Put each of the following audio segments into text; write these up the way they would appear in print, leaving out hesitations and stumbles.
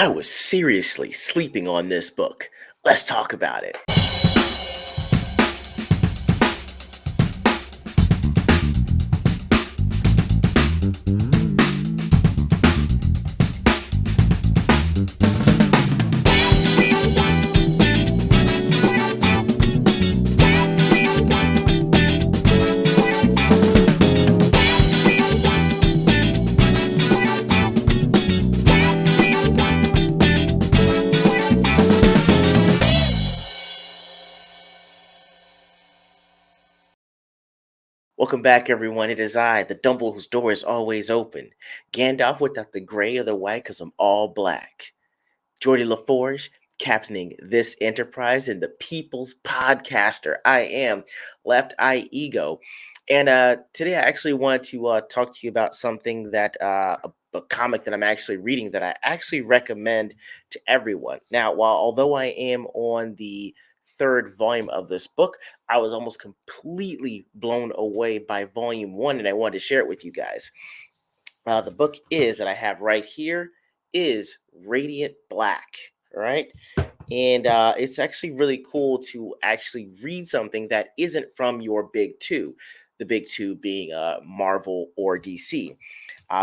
I was seriously sleeping on this book. Let's talk about it. Welcome back, everyone. It is I, the Dumble whose door is always open. Gandalf without the gray or the white, because I'm all black. Geordie LaForge, captaining this enterprise and the people's podcaster. I am Left Eye Ego. And today I actually wanted to talk to you about something that a comic that I'm actually reading that I actually recommend to everyone. Now, although I am on the third volume of this book, I was almost completely blown away by volume one, and I wanted to share it with you guys. The book is that I have right here is Radiant Black. All right. And it's actually really cool to actually read something that isn't from your big two, the big two being Marvel or DC.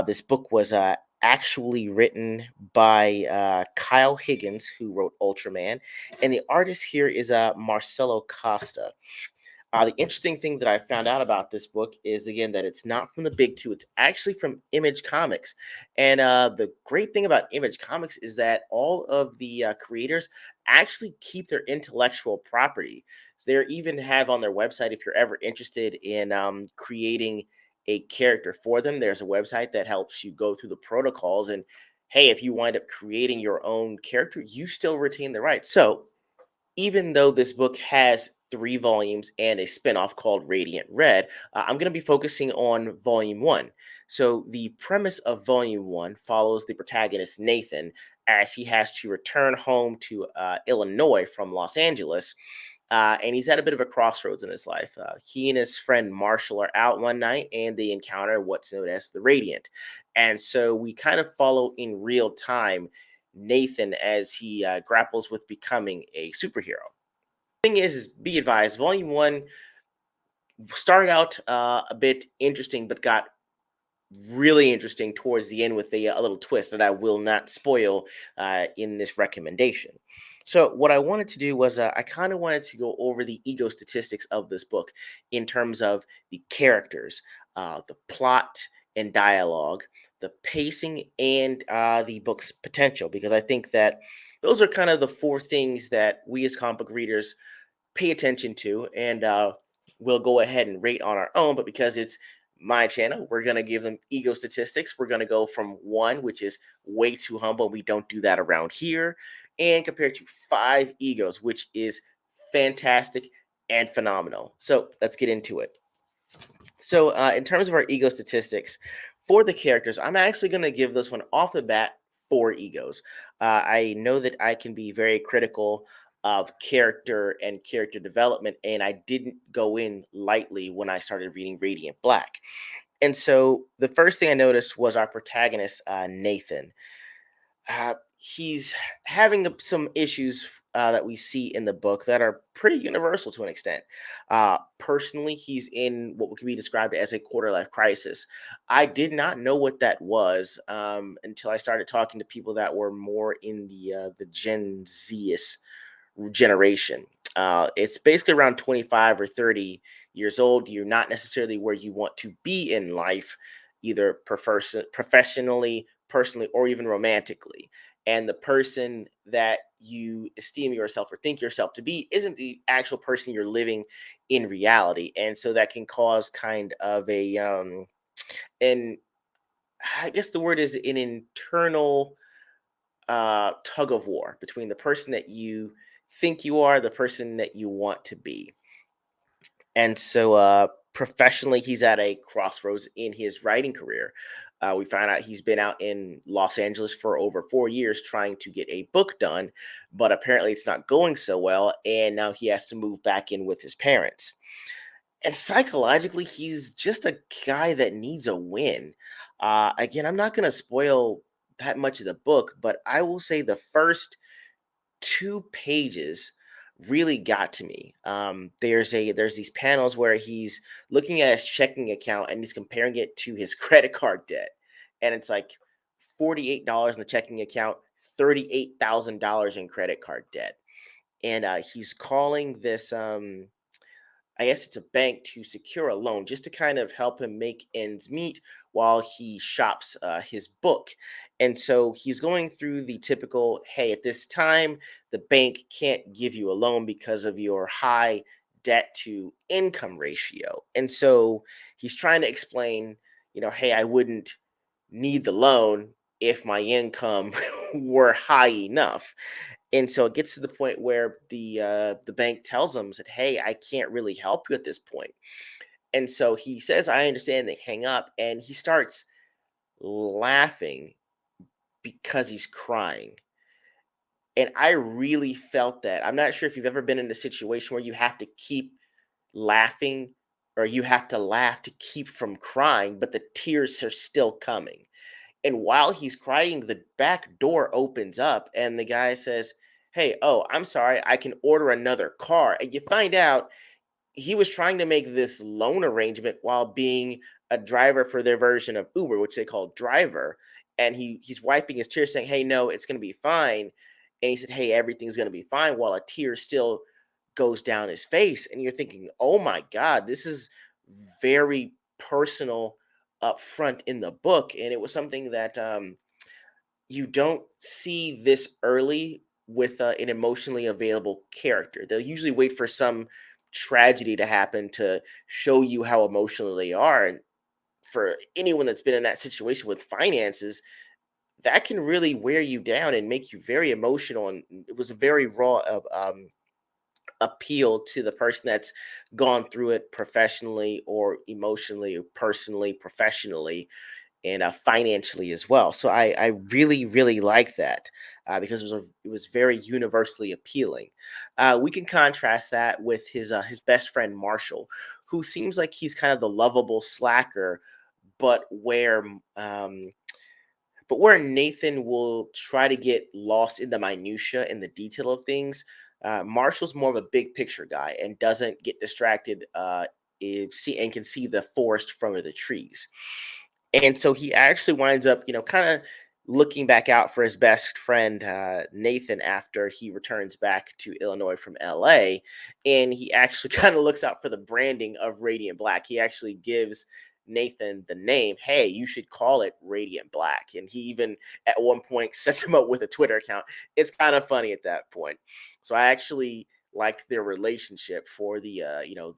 This book was actually written by Kyle Higgins, who wrote Ultraman, and the artist here is Marcelo Costa. The interesting thing that I found out about this book is again that it's not from the big two; it's actually from Image Comics. And the great thing about Image Comics is that all of the creators actually keep their intellectual property. So they even have on their website, if you're ever interested in creating a character for them, there's a website that helps you go through the protocols. And hey, if you wind up creating your own character, you still retain the rights. So even though this book has three volumes and a spinoff called Radiant Red, I'm going to be focusing on volume one. So, the premise of volume one follows the protagonist Nathan as he has to return home to Illinois from Los Angeles. And he's at a bit of a crossroads in his life. He and his friend Marshall are out one night and they encounter what's known as the Radiant. And so we kind of follow in real time Nathan as he grapples with becoming a superhero. Thing is, be advised, Volume One started out a bit interesting, but got really interesting towards the end with a little twist that I will not spoil in this recommendation. So, what I wanted to do was I kind of wanted to go over the ego statistics of this book in terms of the characters, the plot and dialogue, the pacing, and the book's potential, because I think that those are kind of the four things that we as comic book readers pay attention to, and we'll go ahead and rate on our own. But because it's my channel, we're going to give them ego statistics. We're going to go from one, which is way too humble. We don't do that around here, and compared to five egos, which is fantastic and phenomenal. So let's get into it. So, in terms of our ego statistics for the characters, I'm actually going to give this one off the bat four egos. I know that I can be very critical of character and character development, and I didn't go in lightly when I started reading Radiant Black. And so, the first thing I noticed was our protagonist, Nathan. He's having some issues that we see in the book that are pretty universal to an extent. Personally, he's in what can be described as a quarter life crisis. I did not know what that was until I started talking to people that were more in the Gen Z generation. It's basically around 25 or 30 years old. You're not necessarily where you want to be in life, either professionally, personally, or even romantically. And the person that you esteem yourself or think yourself to be isn't the actual person you're living in reality. And so that can cause kind of and I guess the word is an internal tug of war between the person that you think you are, the person that you want to be. And so, professionally, he's at a crossroads in his writing career. We find out he's been out in Los Angeles for over 4 years trying to get a book done, but apparently it's not going so well. And now he has to move back in with his parents. And psychologically, he's just a guy that needs a win. Again, I'm not going to spoil that much of the book, but I will say the first 2 pages really got to me. There's these panels where he's looking at his checking account and he's comparing it to his credit card debt, and it's like $48 in the checking account, $38,000 in credit card debt, and he's calling this. I guess it's a bank to secure a loan just to kind of help him make ends meet while he shops his book. And so he's going through the typical, hey, at this time, the bank can't give you a loan because of your high debt to income ratio. And so he's trying to explain, hey, I wouldn't need the loan if my income were high enough. And so it gets to the point where the bank tells him that, hey, I can't really help you at this point. And so he says, I understand. They hang up, and he starts laughing because he's crying. And I really felt that. I'm not sure if you've ever been in a situation where you have to keep laughing, or you have to laugh to keep from crying, but the tears are still coming. And while he's crying, the back door opens up and the guy says, hey, oh, I'm sorry, I can order another car. And you find out he was trying to make this loan arrangement while being a driver for their version of Uber, which they call Driver. And he's wiping his tears, saying, hey, no, it's going to be fine. And he said, hey, everything's going to be fine, while a tear still goes down his face. And you're thinking, oh my God, this is very personal up front in the book. And it was something that you don't see this early with an emotionally available character. They'll usually wait for some tragedy to happen to show you how emotional they are. And for anyone that's been in that situation with finances, that can really wear you down and make you very emotional. And it was a very raw appeal to the person that's gone through it professionally or emotionally, or personally, professionally, and financially as well. So I really really like that because it was very universally appealing. We can contrast that with his best friend Marshall, who seems like he's kind of the lovable slacker, but where Nathan will try to get lost in the minutia and the detail of things. Marshall's more of a big picture guy and doesn't get distracted. And can see the forest from the trees. And so he actually winds up, kind of looking back out for his best friend, Nathan, after he returns back to Illinois from LA. And he actually kind of looks out for the branding of Radiant Black. He actually gives Nathan the name, hey, you should call it Radiant Black. And he even at one point sets him up with a Twitter account. It's kind of funny at that point. So I actually liked their relationship for the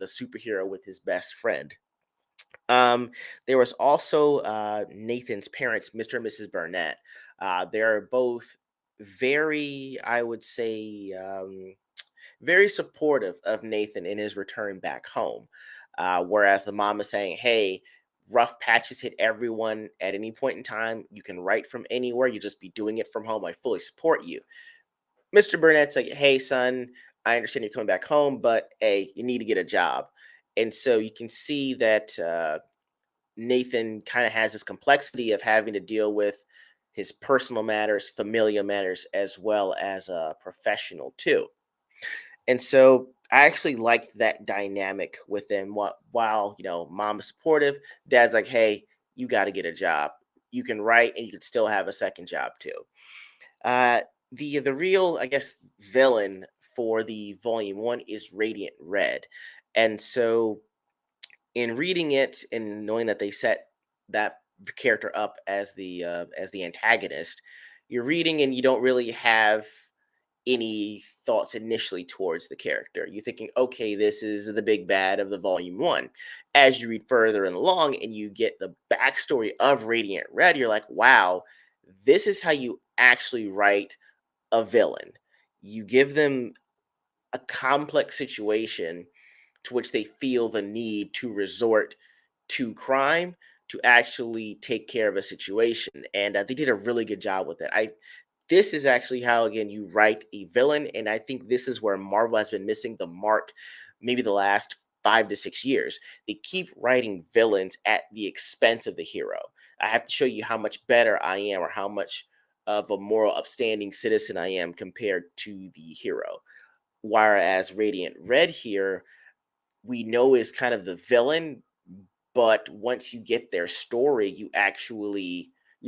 superhero with his best friend. Um, there was also Nathan's parents, Mr. and Mrs. Burnett. They're both very, I would say, very supportive of Nathan in his return back home. Whereas the mom is saying, hey, rough patches hit everyone at any point in time. You can write from anywhere. You just be doing it from home. I fully support you. Mr. Burnett's like, hey, son, I understand you're coming back home, but hey, you need to get a job. And so you can see that Nathan kind of has this complexity of having to deal with his personal matters, familial matters, as well as professional too. And so I actually liked that dynamic with them. While mom is supportive, dad's like, "Hey, you got to get a job. You can write, and you can still have a second job too." Uh, the real, I guess, villain for the volume one is Radiant Red, and so in reading it and knowing that they set that character up as the antagonist, you're reading and you don't really have any thoughts initially towards the character. You're thinking, okay, this is the big bad of the volume one. As you read further and along and you get the backstory of Radiant Red, you're like, wow, this is how you actually write a villain. You give them a complex situation to which they feel the need to resort to crime to actually take care of a situation, and they did a really good job with it. I This is actually how, again, you write a villain, and I think this is where Marvel has been missing the mark maybe the last 5 to 6 years. They keep writing villains at the expense of the hero. I have to show you how much better I am or how much of a moral upstanding citizen I am compared to the hero. Whereas Radiant Red here, we know is kind of the villain, but once you get their story, you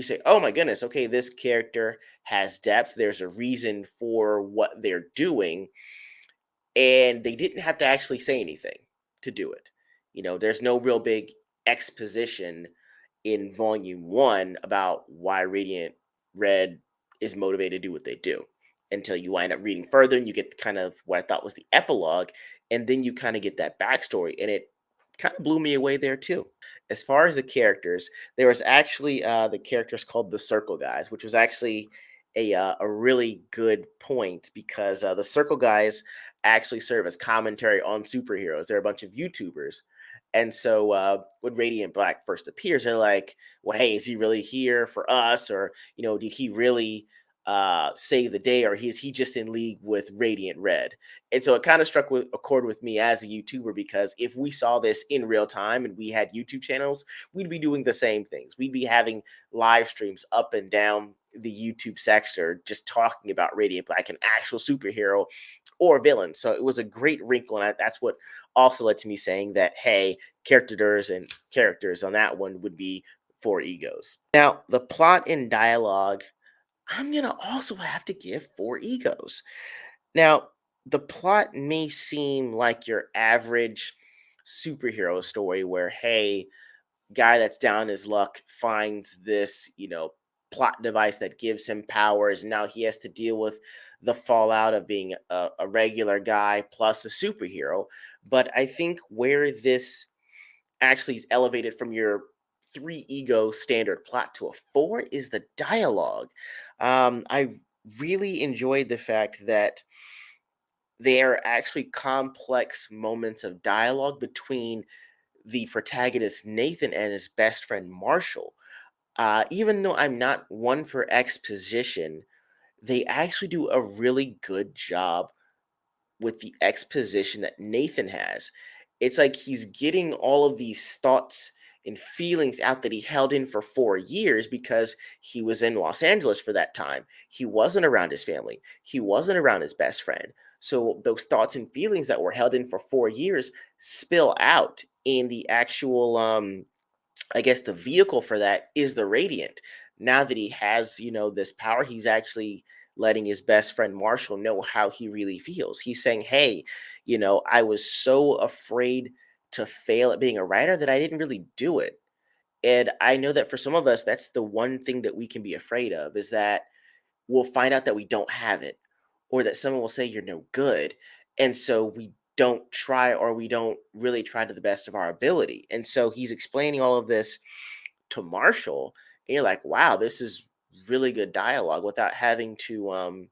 say, "Oh my goodness, okay, this character has depth. There's a reason for what they're doing." And they didn't have to actually say anything to do it. There's no real big exposition in volume one about why Radiant Red is motivated to do what they do until you wind up reading further and you get kind of what I thought was the epilogue, and then you kind of get that backstory, and it kind of blew me away there too. As far as the characters, there was actually the characters called the Circle Guys, which was actually a really good point because the Circle Guys actually serve as commentary on superheroes. They're a bunch of YouTubers. And so when Radiant Black first appears, they're like, well, hey, is he really here for us? Or, did he really save the day? Or is he just in league with Radiant Red? And so it kind of struck with a chord with me as a YouTuber because if we saw this in real time and we had YouTube channels, we'd be doing the same things. We'd be having live streams up and down the YouTube sector just talking about Radiant Black, an actual superhero or villain. So it was a great wrinkle, and that's what also led to me saying that, hey, characters on that one would be four egos. Now, the plot and dialogue, I'm gonna also have to give four egos. Now, the plot may seem like your average superhero story where, hey, guy that's down his luck finds this, plot device that gives him powers. And now he has to deal with the fallout of being a regular guy plus a superhero. But I think where this actually is elevated from your three ego standard plot to a four is the dialogue. I really enjoyed the fact that there are actually complex moments of dialogue between the protagonist Nathan and his best friend Marshall. Even though I'm not one for exposition, they actually do a really good job with the exposition that Nathan has. It's like he's getting all of these thoughts and feelings out that he held in for 4 years because he was in Los Angeles for that time. He wasn't around his family, he wasn't around his best friend. So those thoughts and feelings that were held in for 4 years spill out in the actual I guess the vehicle for that is the Radiant. Now that he has, this power, he's actually letting his best friend Marshall know how he really feels. He's saying, "Hey, I was so afraid to fail at being a writer that I didn't really do it." And I know that for some of us, that's the one thing that we can be afraid of is that we'll find out that we don't have it or that someone will say you're no good. And so we don't try or we don't really try to the best of our ability. And so he's explaining all of this to Marshall, and you're like, wow, this is really good dialogue without having to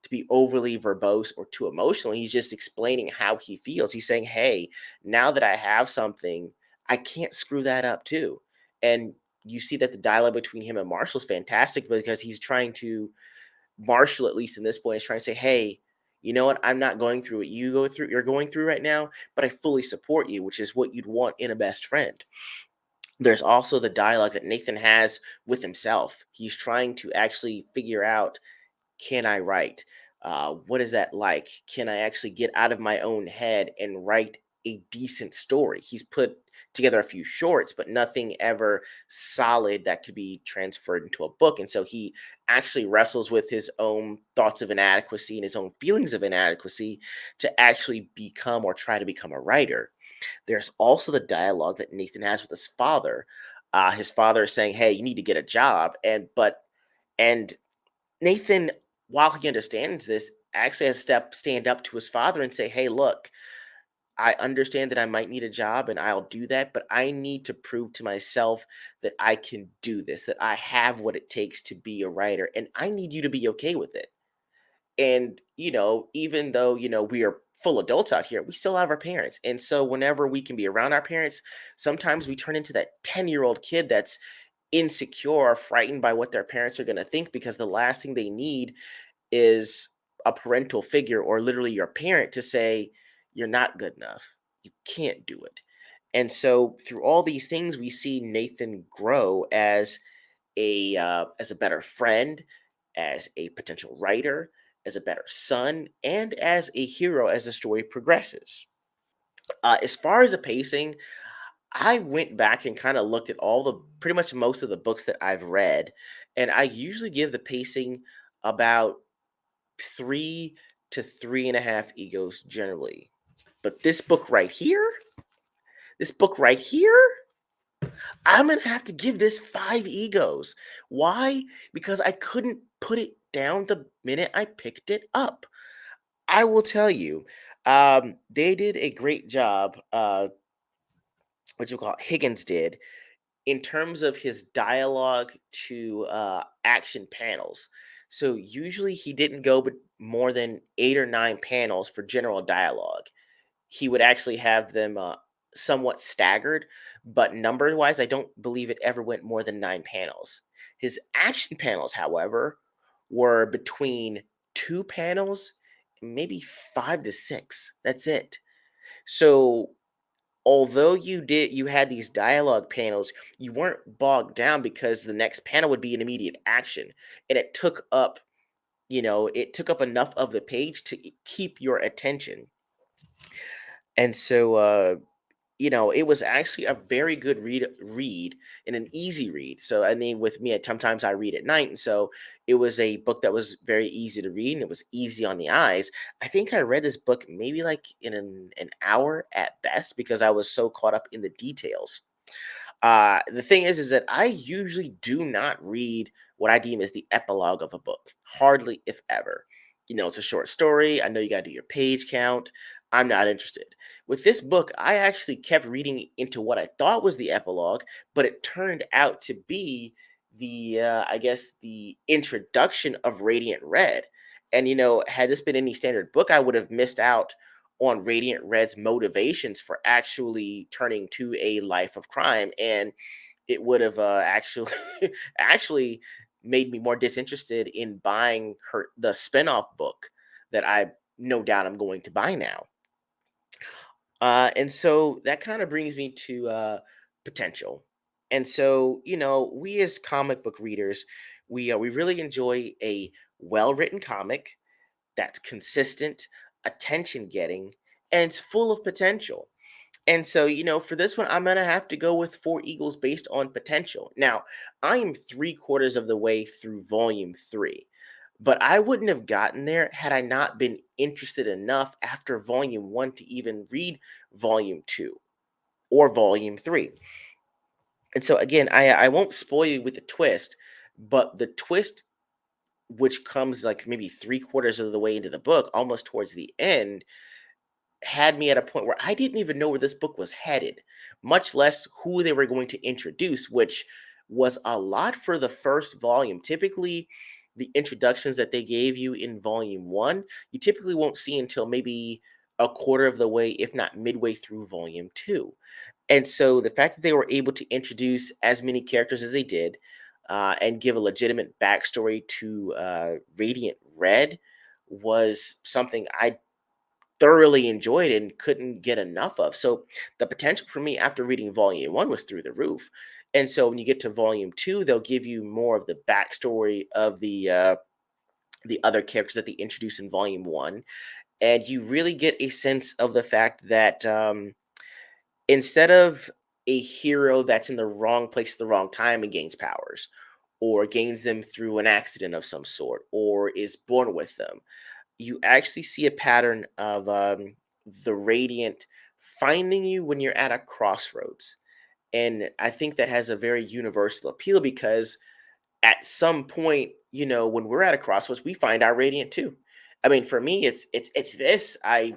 be overly verbose or too emotional. He's just explaining how he feels. He's saying, hey, now that I have something, I can't screw that up too. And you see that the dialogue between him and Marshall is fantastic because he's trying to Marshall, at least in this point, is trying to say, "Hey, you know what? I'm not going through what you're going through right now, but I fully support you," which is what you'd want in a best friend. There's also the dialogue that Nathan has with himself. He's trying to actually figure out, can I write? What is that like? Can I actually get out of my own head and write a decent story? He's put together a few shorts, but nothing ever solid that could be transferred into a book. And so he actually wrestles with his own thoughts of inadequacy and his own feelings of inadequacy to actually become or try to become a writer. There's also the dialogue that Nathan has with his father. His father is saying, "Hey, you need to get a job," and Nathan, while he understands this, actually has to stand up to his father and say, "Hey, look, I understand that I might need a job and I'll do that, but I need to prove to myself that I can do this, that I have what it takes to be a writer, and I need you to be okay with it." And, even though, we are full adults out here, we still have our parents. And so whenever we can be around our parents, sometimes we turn into that 10-year-old kid that's insecure or frightened by what their parents are going to think because the last thing they need is a parental figure or literally your parent to say, "You're not good enough. You can't do it." And so through all these things, we see Nathan grow as a better friend, as a potential writer, as a better son, and as a hero as the story progresses. As far as the pacing, I went back and kind of looked at all the pretty much most of the books that I've read, and I usually give the pacing about 3 to 3.5 egos generally. But this book right here, I'm gonna have to give this 5 egos. Why? Because I couldn't put it down the minute I picked it up. I will tell you, they did a great job. What you call it, Higgins did in terms of his dialogue to action panels. So usually he didn't go but more than 8 or 9 panels for general dialogue. He would actually have them somewhat staggered, but number wise, I don't believe it ever went more than 9 panels. His action panels, however, were between 2 panels, maybe 5 to 6. That's it. So although you had these dialogue panels, you weren't bogged down because the next panel would be an immediate action, and it took up enough of the page to keep your attention. And so it was actually a very good read and an easy read. So I mean, with me, at sometimes I read at night, and so it was a book that was very easy to read and it was easy on the eyes. I think I read this book maybe like in an hour at best because I was so caught up in the details. The thing is that I usually do not read what I deem as the epilogue of a book, hardly if ever. It's a short story. I know you got to do your page count. I'm not interested. With this book, I actually kept reading into what I thought was the epilogue, but it turned out to be I guess, the introduction of Radiant Red. And, had this been any standard book, I would have missed out on Radiant Red's motivations for actually turning to a life of crime, and it would have actually actually made me more disinterested in buying the spinoff book that I no doubt I'm going to buy now. And so that kind of brings me to potential. And so, we as comic book readers, we really enjoy a well written comic that's consistent, attention getting, and it's full of potential. And so, for this one, I'm going to have to go with Four Eagles based on potential. Now, I am 3 quarters of the way through volume 3, but I wouldn't have gotten there had I not been interested enough after volume 1 to even read volume 2 or volume 3. And so, again, I won't spoil you with the twist, but the twist, which comes like maybe 3 quarters of the way into the book, almost towards the end, had me at a point where I didn't even know where this book was headed, much less who they were going to introduce, which was a lot for the first volume. Typically, the introductions that they gave you in volume 1, you typically won't see until maybe a quarter of the way, if not midway through volume 2. And so the fact that they were able to introduce as many characters as they did, and give a legitimate backstory to Radiant Red was something I thoroughly enjoyed and couldn't get enough of. So the potential for me after reading volume 1 was through the roof. And so when you get to volume 2, they'll give you more of the backstory of the other characters that they introduce in volume 1, and you really get a sense of the fact that instead of a hero that's in the wrong place at the wrong time and gains powers, or gains them through an accident of some sort, or is born with them, you actually see a pattern of the Radiant finding you when you're at a crossroads. And I think that has a very universal appeal because at some point, when we're at a crossroads, we find our Radiant too. I mean, for me, it's this. I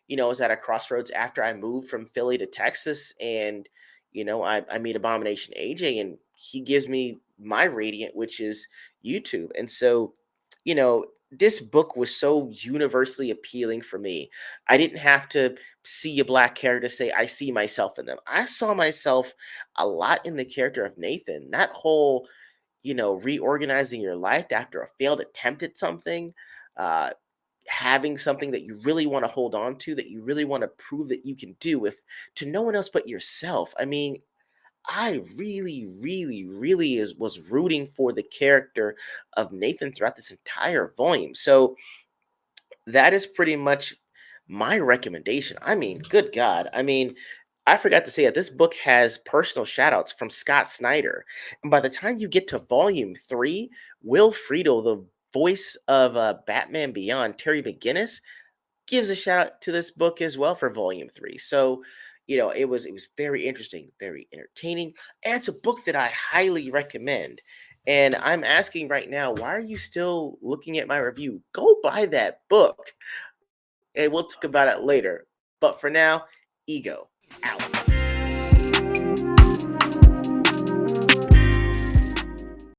was at a crossroads after I moved from Philly to Texas, and I meet Abomination AJ, and he gives me my Radiant, which is YouTube. And so, this book was so universally appealing for me. I didn't have to see a black character to say I see myself in them. I saw myself a lot in the character of Nathan. That whole reorganizing your life after a failed attempt at something. Uh, having something that you really want to hold on to, that you really want to prove that you can do if to no one else but yourself. I mean, I really, really, really was rooting for the character of Nathan throughout this entire volume. So that is pretty much my recommendation. I mean, good God. I mean, I forgot to say that this book has personal shout outs from Scott Snyder. And by the time you get to volume 3, Will Friedle, the voice of Batman Beyond, Terry McGinnis, gives a shout out to this book as well for volume 3. So, it was very interesting, very entertaining, and it's a book that I highly recommend. And I'm asking right now, why are you still looking at my review? Go buy that book, and we'll talk about it later. But for now, Ego out.